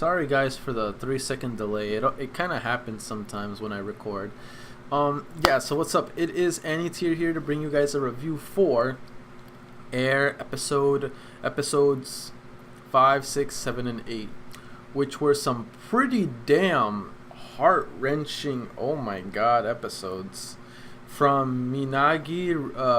Sorry guys for the 3 second delay. It kind of happens sometimes when I record. Yeah. So what's up? It is Annie Tier here to bring you guys a review for Air episodes 5, 6, 7, and 8, which were some pretty damn heart wrenching. Oh my god, episodes from Minagi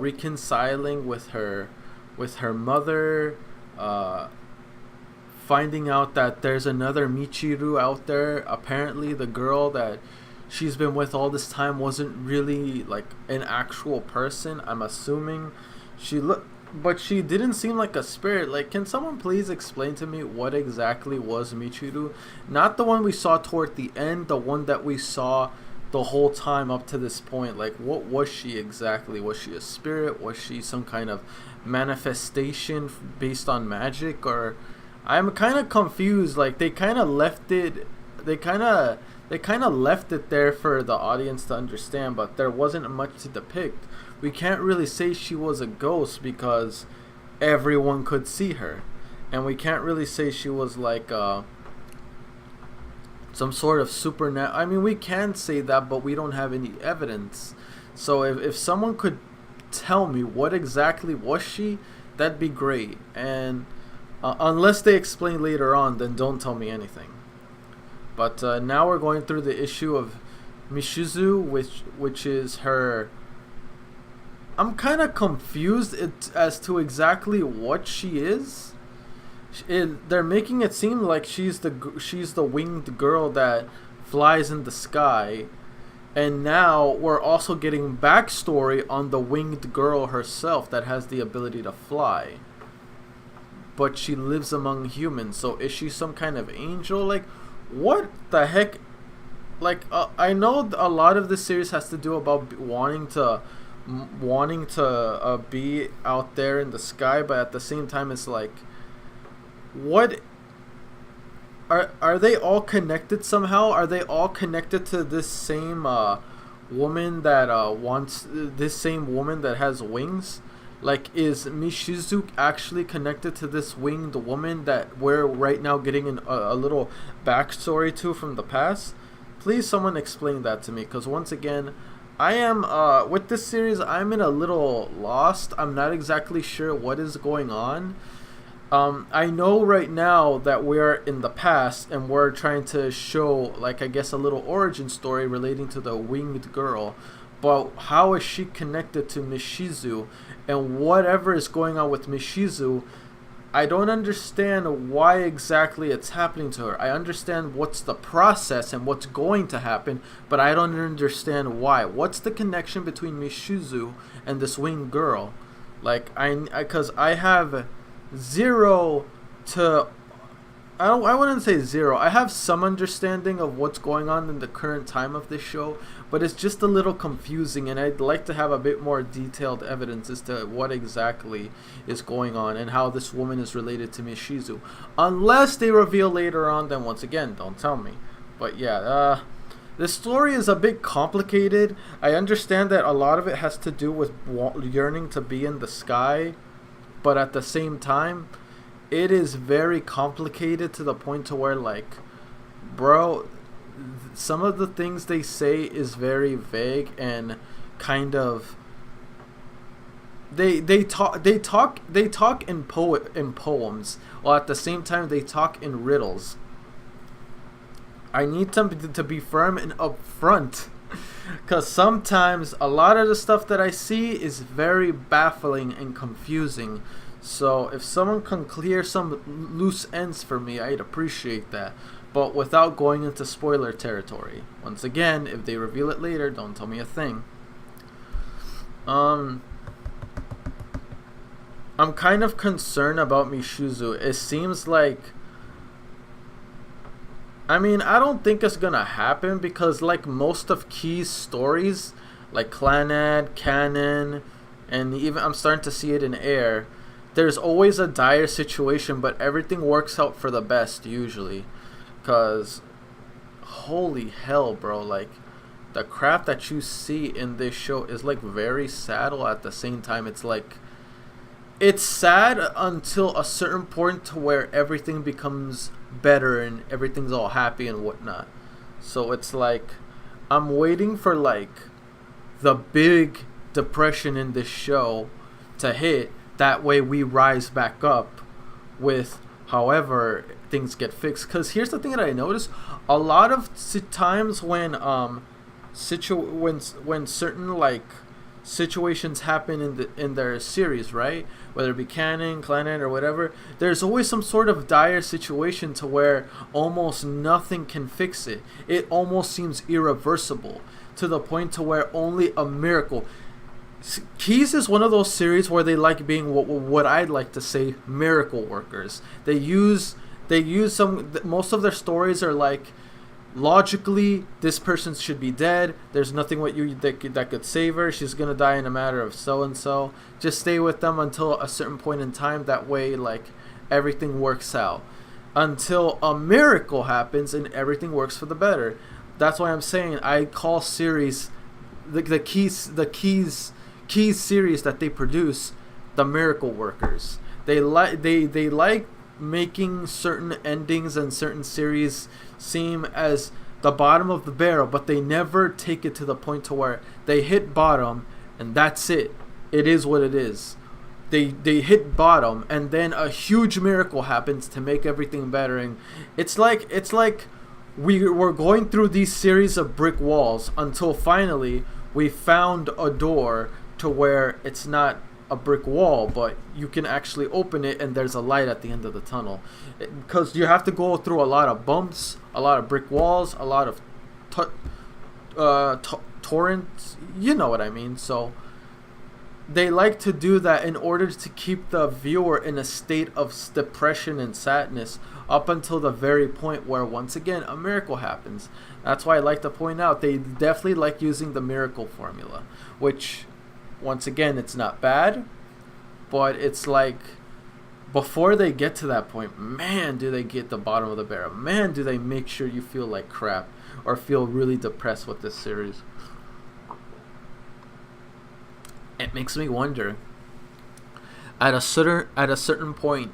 reconciling with her mother. Finding out that there's another Michiru out there. Apparently the girl that she's been with all this time wasn't really like an actual person. I'm assuming but she didn't seem like a spirit. Like, can someone please explain to me what exactly was Michiru? Not the one we saw toward the end, the one that we saw the whole time up to this point. Like, what was she exactly? Was she a spirit? Was she some kind of manifestation based on magic? Or I'm kind of confused. Like, they kind of left it there for the audience to understand, but there wasn't much to depict. We can't really say she was a ghost because everyone could see her, and we can't really say she was like some sort of supernatural. I mean, we can say that, but we don't have any evidence. So if someone could tell me what exactly was she, that'd be great. And unless they explain later on, then don't tell me anything. But now we're going through the issue of Mishizu, which is her. I'm kind of confused as to exactly what she is. They're making it seem like she's the winged girl that flies in the sky, and now we're also getting backstory on the winged girl herself that has the ability to fly. But she lives among humans, so is she some kind of angel? Like, what the heck? Like, I know a lot of this series has to do about wanting to be out there in the sky, but at the same time, it's like, what are they all connected somehow? Are they all connected to this same woman that wants this same woman that has wings? Like, is Mishizu actually connected to this winged woman that we're right now getting a little backstory to from the past? Please, someone explain that to me, because once again, I am, with this series, I'm in a little lost. I'm not exactly sure what is going on. I know right now that we're in the past and we're trying to show, like, I guess a little origin story relating to the winged girl. But how is she connected to Mishizu? And whatever is going on with Mishizu, I don't understand why exactly it's happening to her. I understand what's the process and what's going to happen, but I don't understand why. What's the connection between Mishizu and this winged girl? Like, because I have zero to... I wouldn't say zero. I have some understanding of what's going on in the current time of this show, but it's just a little confusing, and I'd like to have a bit more detailed evidence as to what exactly is going on and how this woman is related to Mishizu. Unless they reveal later on, then once again, don't tell me. But yeah, the story is a bit complicated. I understand that a lot of it has to do with yearning to be in the sky, but at the same time, it is very complicated to the point to where, like, bro, some of the things they say is very vague and kind of they talk in poems, while at the same time they talk in riddles. I need them to be firm and upfront, because sometimes a lot of the stuff that I see is very baffling and confusing. So if someone can clear some loose ends for me, I'd appreciate that. But without going into spoiler territory. Once again, if they reveal it later, don't tell me a thing. I'm kind of concerned about Mishizu. It seems like... I mean, I don't think it's gonna happen because, like most of Key's stories, like Clannad, Canon, and even I'm starting to see it in Air, there's always a dire situation, but everything works out for the best usually. Because, holy hell, bro, like, the crap that you see in this show is, like, very sad, while at the same time it's, like, it's sad until a certain point to where everything becomes better and everything's all happy and whatnot. So it's like I'm waiting for like the big depression in this show to hit. That way we rise back up with however things get fixed. Because here's the thing that I noticed: a lot of times when when certain like situations happen in their series, right? Whether it be canon, or whatever, there's always some sort of dire situation to where almost nothing can fix it. It almost seems irreversible to the point to where only a miracle. Keys is one of those series where they like being what I'd like to say miracle workers. They use most of their stories are like, logically this person should be dead, there's nothing that could save her, she's gonna die in a matter of so and so, just stay with them until a certain point in time, that way like everything works out until a miracle happens and everything works for the better. That's why I'm saying I call series the keys series that they produce the miracle workers. They like making certain endings and certain series seem as the bottom of the barrel, but they never take it to the point to where they hit bottom and that's it. It is what it is. They hit bottom and then a huge miracle happens to make everything better. And it's like we were going through these series of brick walls until finally we found a door to where it's not a brick wall, but you can actually open it and there's a light at the end of the tunnel. Because you have to go through a lot of bumps, a lot of brick walls, a lot of torrents, you know what I mean. So they like to do that in order to keep the viewer in a state of depression and sadness up until the very point where once again a miracle happens. That's why I like to point out they definitely like using the miracle formula, which once again it's not bad, but it's like before they get to that point, man, do they get the bottom of the barrel. Man, do they make sure you feel like crap or feel really depressed with this series. It makes me wonder, at a certain point,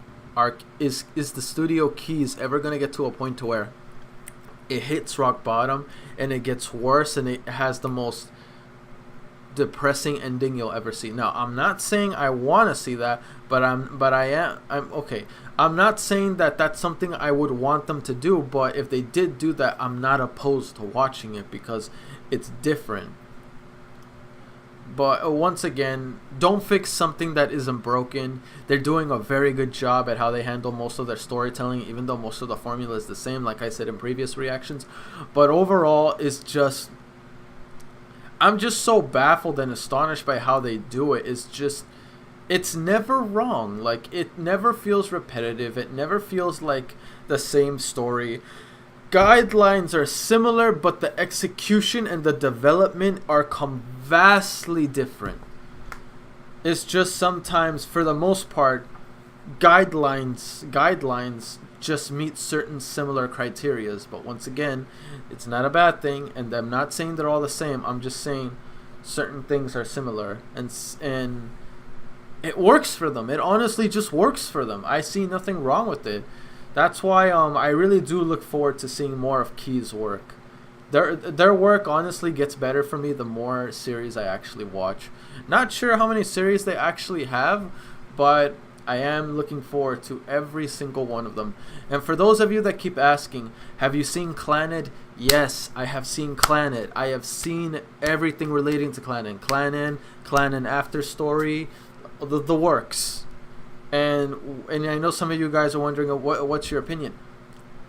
is the studio Keys ever going to get to a point to where it hits rock bottom and it gets worse and it has the most depressing ending you'll ever see? Now, I'm not saying I want to see that, but I'm okay. I'm not saying that that's something I would want them to do, but if they did do that, I'm not opposed to watching it because it's different. But once again, don't fix something that isn't broken. They're doing a very good job at how they handle most of their storytelling, even though most of the formula is the same, like I said in previous reactions. But overall, it's just, I'm just so baffled and astonished by how they do it. It's never wrong. Like, it never feels repetitive. It never feels like the same story. Guidelines are similar, but the execution and the development are vastly different. It's just sometimes, for the most part, guidelines just meet certain similar criterias. But once again, it's not a bad thing, and I'm not saying they're all the same. I'm just saying certain things are similar, and it works for them. It honestly just works for them. I see nothing wrong with it. That's why I really do look forward to seeing more of Key's work. Their work honestly gets better for me the more series I actually watch. Not sure how many series they actually have, but I am looking forward to every single one of them. And for those of you that keep asking, have you seen Clannad? Yes, I have seen Clannad. I have seen everything relating to Clannad. Clannad After Story, the works. And I know some of you guys are wondering what's your opinion.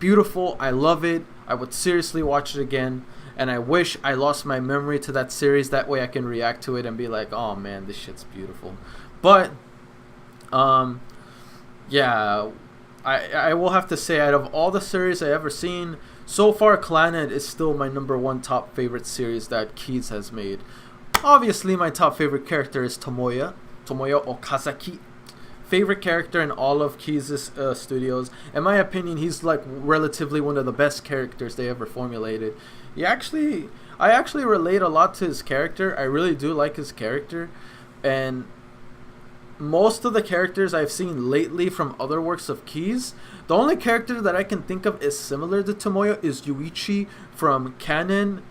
Beautiful, I love it. I would seriously watch it again, and I wish I lost my memory to that series. That way I can react to it and be like, oh man, this shit's beautiful. But yeah, I will have to say, out of all the series I ever seen so far, Clannad is still my #1 top favorite series that Keys has made. Obviously, my top favorite character is Tomoya Okazaki. Favorite character in all of Keys' studios. In my opinion, he's like relatively one of the best characters they ever formulated. I actually relate a lot to his character. I really do like his character, and most of the characters I've seen lately from other works of Keys, the only character that I can think of is similar to Tomoya is Yuichi from Kanen,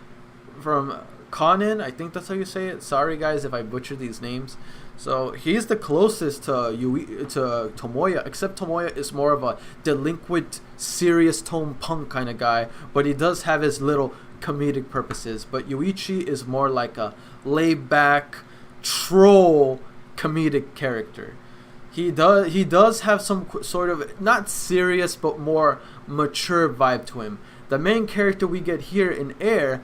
I think that's how you say it. Sorry guys if I butcher these names. So he's the closest to Tomoya, except Tomoya is more of a delinquent, serious tone punk kind of guy, but he does have his little comedic purposes. But Yuichi is more like a laid back troll comedic character. He does have some sort of not serious but more mature vibe to him. The main character we get here in Air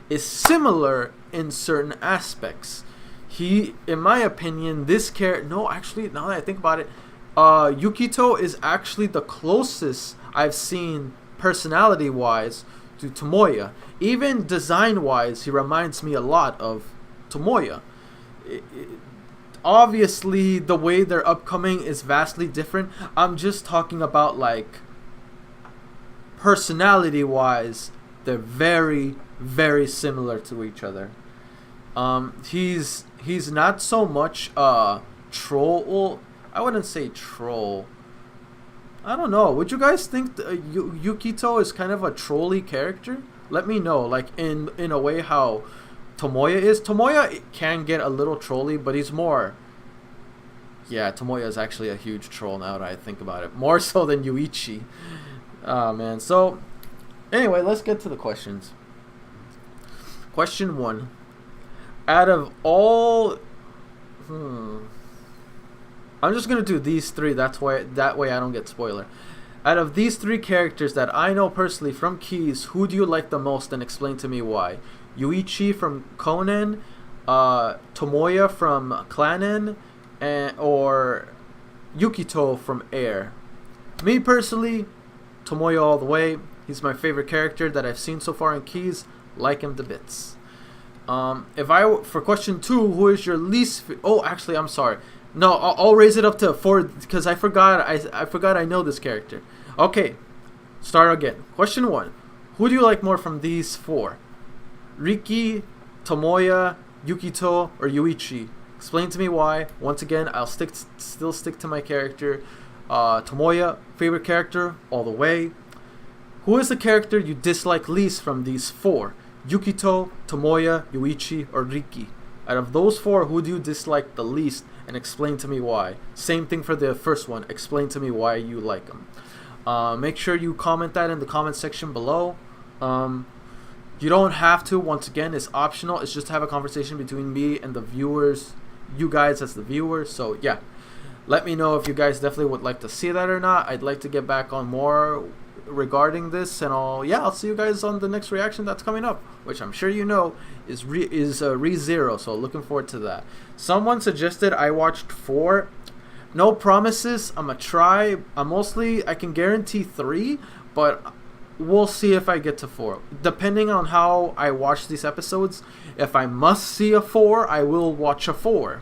is similar in certain aspects. He, in my opinion, this character, no, actually, now that I think about it, Yukito is actually the closest I've seen personality wise to Tomoya. Even design wise, he reminds me a lot of Tomoya. Obviously, the way they're upcoming is vastly different. I'm just talking about like personality wise, they're very, very similar to each other. He's not so much troll. Well, I wouldn't say troll. I don't know. Would you guys think Yukito is kind of a trolly character? Let me know. Like in a way how Tomoya is. Tomoya can get a little trolly, but he's more. Yeah, Tomoya is actually a huge troll now that I think about it. More so than Yuichi. Oh man. So anyway, let's get to the questions. Question 1. Out of all, I'm just gonna do these 3. That way I don't get spoiler. Out of these 3 characters that I know personally from Keys, who do you like the most, and explain to me why? Yuichi from Conan, Tomoya from Clannen, or Yukito from Air. Me personally, Tomoya all the way. He's my favorite character that I've seen so far in Keys. Like him to bits. For question 2, who is your least? Oh, actually, I'm sorry. No, I'll raise it up to 4 because I forgot. I forgot I know this character. Okay, start again. Question 1: who do you like more from these 4? Riki, Tomoya, Yukito, or Yuichi? Explain to me why. Once again, I'll still stick to my character. Tomoya, favorite character all the way. Who is the character you dislike least from these 4? Yukito, Tomoya, Yuichi, or Riki? Out of those 4, who do you dislike the least, and explain to me why? Same thing for the first one. Explain to me why you like them. Make sure you comment that in the comment section below. You don't have to. Once again, it's optional. It's just to have a conversation between me and the viewers, you guys as the viewers. So yeah, let me know if you guys definitely would like to see that or not. I'd like to get back on more regarding this, and I'll see you guys on the next reaction that's coming up, which I'm sure you know is ReZero. So looking forward to that. Someone suggested I watched 4. No promises. I'm gonna try. I can guarantee 3, but we'll see if I get to 4. Depending on how I watch these episodes, if I must see a 4, I will watch a 4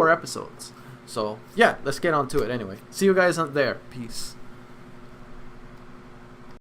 episodes. So yeah, let's get on to it anyway. See you guys out there. Peace.